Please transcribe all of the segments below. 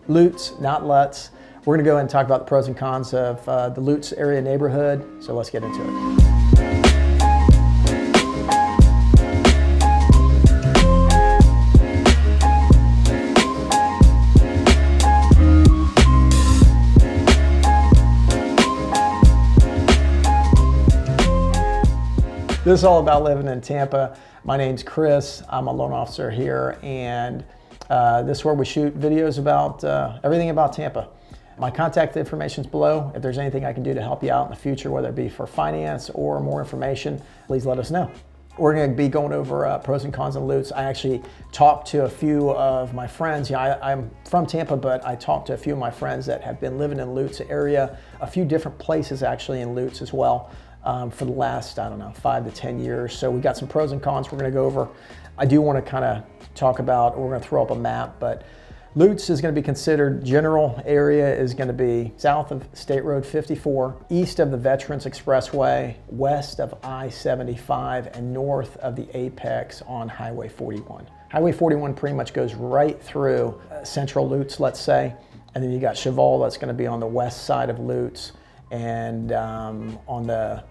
Lutz, not Lutz. We're gonna go ahead and talk about the pros and cons of the Lutz area neighborhood. So let's get into it. This is all about living in Tampa. My name's Chris. I'm a loan officer here, and this is where we shoot videos about everything about Tampa. My contact information is below. If there's anything I can do to help you out in the future, whether it be for finance or more information, please let us know. We're going to be going over pros and cons of Lutz. I actually talked to a few of my friends. I'm from Tampa, but I talked to a few of my friends that have been living in Lutz area, a few different places actually in Lutz as well. For the last, 5 to 10 years. So we got some pros and cons we're gonna go over. I do wanna kind of talk about, we're gonna throw up a map, but Lutz is gonna be considered, general area is gonna be south of State Road 54, east of the Veterans Expressway, west of I-75, and north of the apex on Highway 41. Highway 41 pretty much goes right through central Lutz, let's say, and then you got Cheval that's gonna be on the west side of Lutz, and on the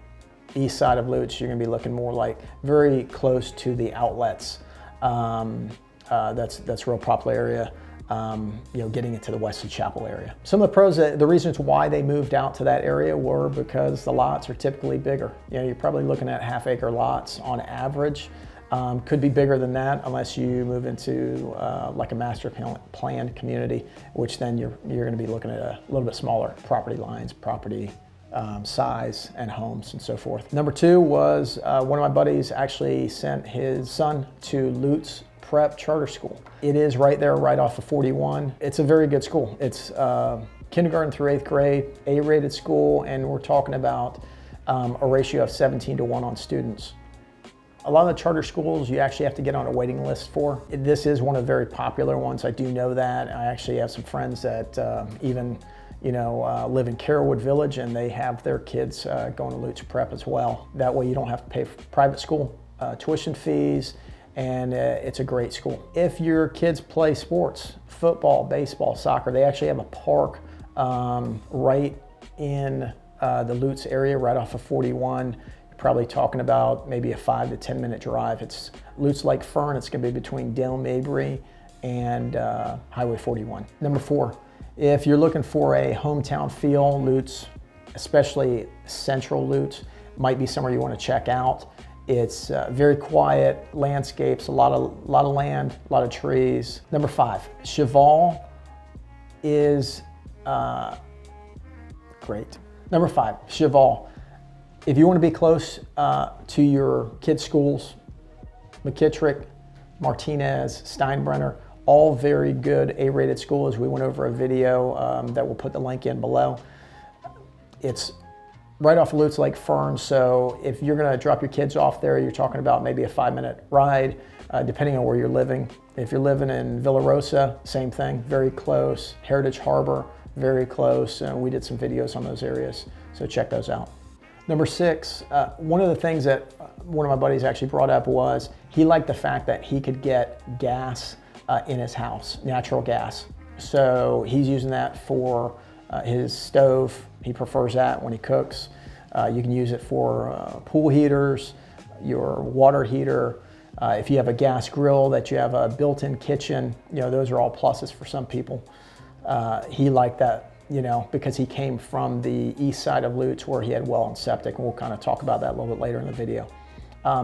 east side of Lutz, you're going to be looking more like very close to the outlets. That's a real popular area, getting into the Weston Chapel area. Some of the pros, the reasons why they moved out to that area were because the lots are typically bigger. You're probably looking at half-acre lots on average. Could be bigger than that unless you move into like a master planned community, which then you're going to be looking at a little bit smaller property lines, property size, and homes and so forth. Number two was one of my buddies actually sent his son to Lutz Prep charter school. It is right there, right off of 41. It's a very good school. It's kindergarten through 8th grade, A-rated school, and we're talking about a ratio of 17-to-1 on students. A lot of the charter schools you actually have to get on a waiting list for. This is one of the very popular ones. I do know that. I actually have some friends that even live in Carrollwood Village, and they have their kids going to Lutz Prep as well. That way you don't have to pay for private school tuition fees, and it's a great school. If your kids play sports, football, baseball, soccer, they actually have a park right in the Lutz area, right off of 41. Probably talking about maybe a 5 to 10 minute drive. It's Lutz Lake Fern. It's going to be between Dale Mabry and Highway 41. Number four, if you're looking for a hometown feel, Lutz, especially central Lutz, might be somewhere you want to check out. It's very quiet, landscapes, a lot of land, a lot of trees. Number five, Cheval is great. Number five, Cheval. If you want to be close to your kids' schools, McKittrick, Martinez, Steinbrenner, all very good A-rated schools. We went over a video that we'll put the link in below. It's right off of Lutz Lake Fern, so if you're going to drop your kids off there, you're talking about maybe a 5-minute ride, depending on where you're living. If you're living in Villa Rosa, same thing, very close. Heritage Harbor, very close. We did some videos on those areas, so check those out. Number six, one of the things that one of my buddies actually brought up was he liked the fact that he could get gas in his house, natural gas. So he's using that for his stove. He prefers that when he cooks. You can use it for pool heaters, your water heater. If you have a gas grill, that you have a built-in kitchen, those are all pluses for some people. He liked that, because he came from the east side of Lutz where he had well and septic, and we'll kind of talk about that a little bit later in the video.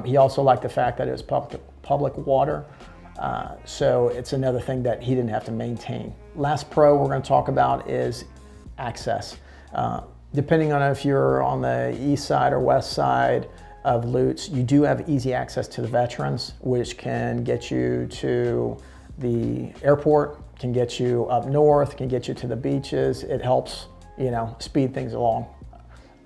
He also liked the fact that it was public water, so it's another thing that he didn't have to maintain. Last pro we're going to talk about is access. Depending on if you're on the east side or west side of Lutz, you do have easy access to the veterans, which can get you to the airport, can get you up north, can get you to the beaches. It helps, speed things along.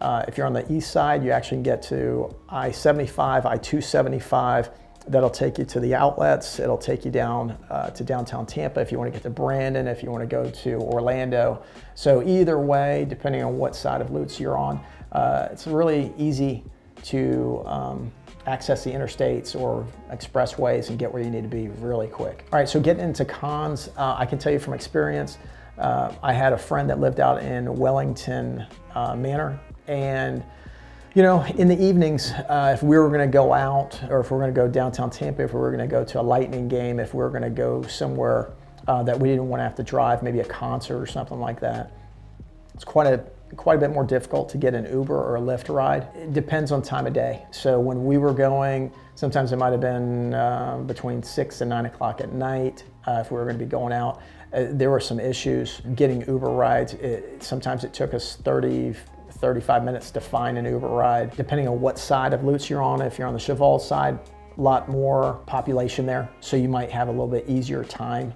If you're on the east side, you actually can get to I-75, I-275. That'll take you to the outlets. It'll take you down to downtown Tampa if you want to get to Brandon, if you want to go to Orlando. So either way, depending on what side of Lutz you're on, it's really easy to access the interstates or expressways and get where you need to be really quick. All right, so getting into cons, I can tell you from experience, I had a friend that lived out in Wellington Manor, and you know, in the evenings, if we were going to go out, or if we're going to go downtown Tampa, if we were going to go to a Lightning game, if we were going to go somewhere that we didn't want to have to drive, maybe a concert or something like that, it's quite a bit more difficult to get an Uber or a Lyft ride. It depends on time of day. So when we were going, sometimes it might have been between 6 and 9 o'clock at night if we were going to be going out. There were some issues getting Uber rides. Sometimes it took us 35 minutes to find an Uber ride, depending on what side of Lutz you're on. If you're on the Cheval side, a lot more population there, so you might have a little bit easier time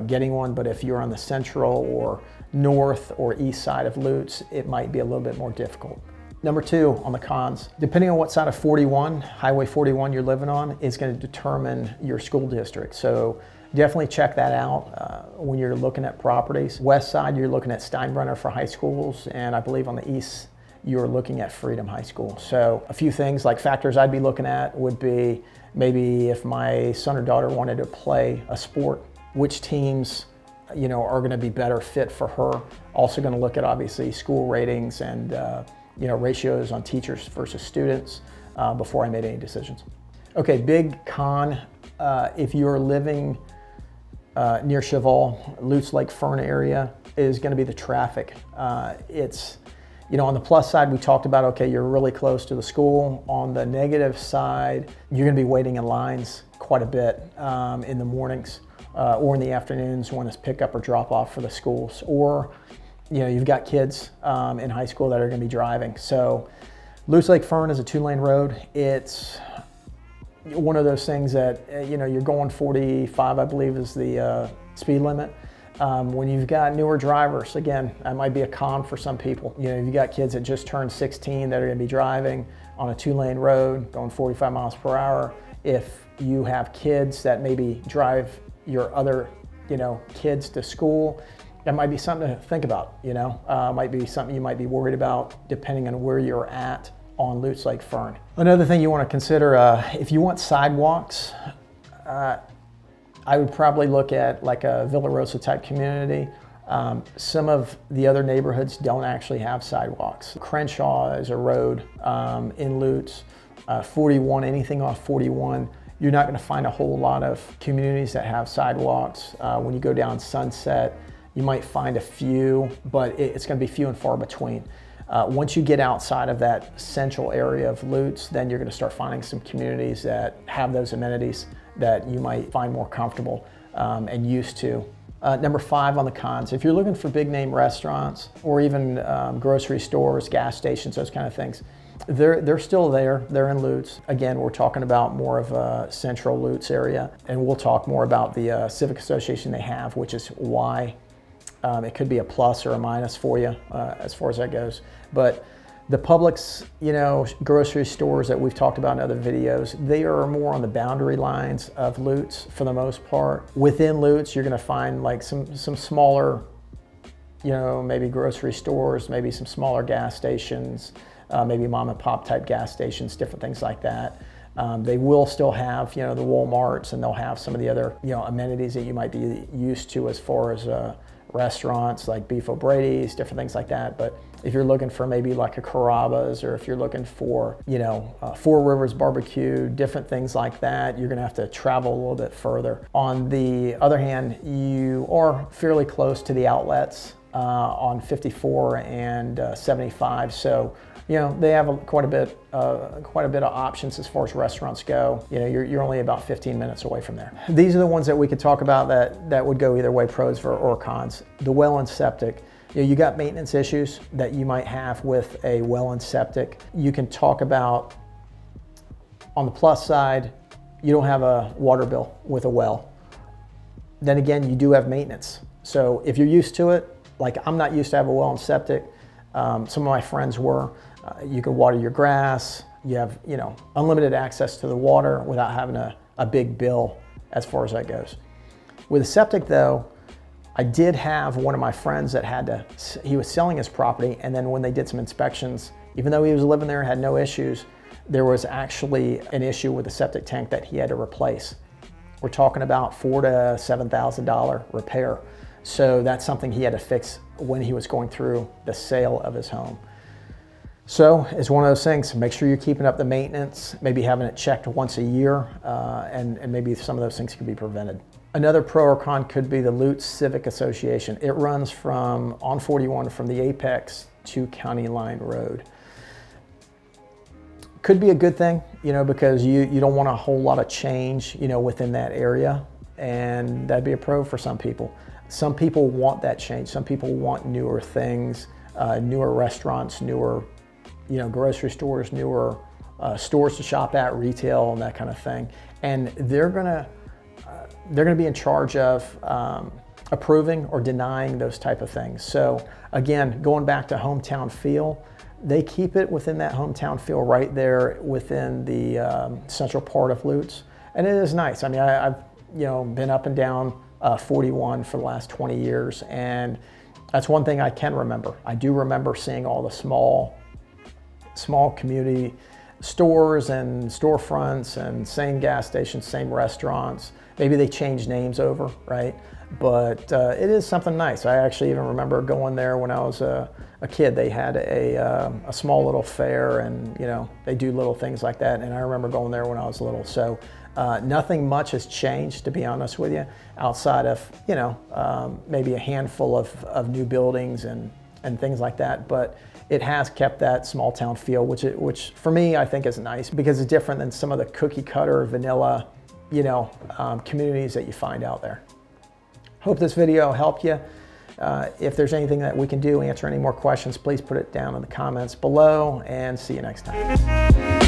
getting one. But if you're on the central or north or east side of Lutz, it might be a little bit more difficult. Number 2 on the cons, depending on what side of 41, Highway 41 you're living on, is going to determine your school district. So definitely check that out when you're looking at properties. West side, you're looking at Steinbrenner for high schools, and I believe on the east, you're looking at Freedom High School. So a few things, like factors I'd be looking at would be maybe if my son or daughter wanted to play a sport, which teams are going to be better fit for her. Also going to look at obviously school ratings and ratios on teachers versus students before I made any decisions. Okay, big con, if you're living near Cheval, Lutz Lake Fern area, is going to be the traffic. It's, on the plus side, we talked about, okay, you're really close to the school. On the negative side, you're going to be waiting in lines quite a bit in the mornings or in the afternoons when it's pick up or drop off for the schools. Or, you've got kids in high school that are going to be driving. So Lutz Lake Fern is a 2-lane road. It's one of those things that, you're going 45, I believe, is the speed limit. When you've got newer drivers, again, that might be a con for some people. You've got kids that just turned 16 that are going to be driving on a 2-lane road, going 45 miles per hour. If you have kids that maybe drive your other, kids to school, that might be something to think about. Might be something you might be worried about depending on where you're at on Lutz Lake Fern. Another thing you want to consider, if you want sidewalks, I would probably look at like a Villa Rosa type community. Some of the other neighborhoods don't actually have sidewalks. Crenshaw is a road in Lutz. 41, anything off 41, you're not going to find a whole lot of communities that have sidewalks. When you go down Sunset, you might find a few, but it's going to be few and far between. Once you get outside of that central area of Lutz, then you're going to start finding some communities that have those amenities that you might find more comfortable and used to. Number 5 on the cons, if you're looking for big name restaurants or even grocery stores, gas stations, those kind of things, they're still there. They're in Lutz. Again, we're talking about more of a central Lutz area, and we'll talk more about the Civic Association they have, which is why it could be a plus or a minus for you as far as that goes. But the Publix, grocery stores that we've talked about in other videos, they are more on the boundary lines of Lutz for the most part. Within Lutz, you're going to find like some smaller, maybe grocery stores, maybe some smaller gas stations, maybe mom and pop type gas stations, different things like that. They will still have, the Walmarts, and they'll have some of the other, amenities that you might be used to as far as restaurants like Beef O'Brady's, different things like that. But if you're looking for maybe like a Carrabba's, or if you're looking for, Four Rivers Barbecue, different things like that, you're gonna have to travel a little bit further. On the other hand, you are fairly close to the outlets on 54 and 75. So, they have quite a bit of options as far as restaurants go. You're only about 15 minutes away from there. These are the ones that we could talk about that would go either way, pros or cons. The well and septic. You got maintenance issues that you might have with a well and septic. You can talk about, on the plus side, you don't have a water bill with a well. Then again, you do have maintenance. So if you're used to it, like I'm not used to have a well and septic, some of my friends were, you can water your grass, you have unlimited access to the water without having a big bill as far as that goes. With a septic though, I did have one of my friends that he was selling his property, and then when they did some inspections, even though he was living there, had no issues, there was actually an issue with the septic tank that he had to replace. We're talking about $4,000 to $7,000 repair. So that's something he had to fix when he was going through the sale of his home. So it's one of those things, make sure you're keeping up the maintenance, maybe having it checked once a year, and maybe some of those things could be prevented. Another pro or con could be the Lutz Civic Association. It runs on 41 from the Apex to County Line Road. Could be a good thing, because you don't want a whole lot of change, within that area, and that'd be a pro for some people. Some people want that change. Some people want newer things, newer restaurants, newer grocery stores, newer stores to shop at, retail, and that kind of thing. And they're gonna be in charge of approving or denying those type of things. So again, going back to hometown feel, they keep it within that hometown feel right there within the central part of Lutz, and it is nice. I mean, I've been up and down 41 for the last 20 years, and that's one thing I can remember. I do remember seeing all the small community stores and storefronts and same gas stations, same restaurants. Maybe they changed names over, right? But it is something nice. I actually even remember going there when I was a kid. They had a small little fair, and they do little things like that. And I remember going there when I was little. So nothing much has changed, to be honest with you, outside of maybe a handful of new buildings and things like that. But it has kept that small town feel, which for me, I think is nice, because it's different than some of the cookie cutter vanilla, communities that you find out there. Hope this video helped you. If there's anything that we can do, answer any more questions, please put it down in the comments below, and see you next time.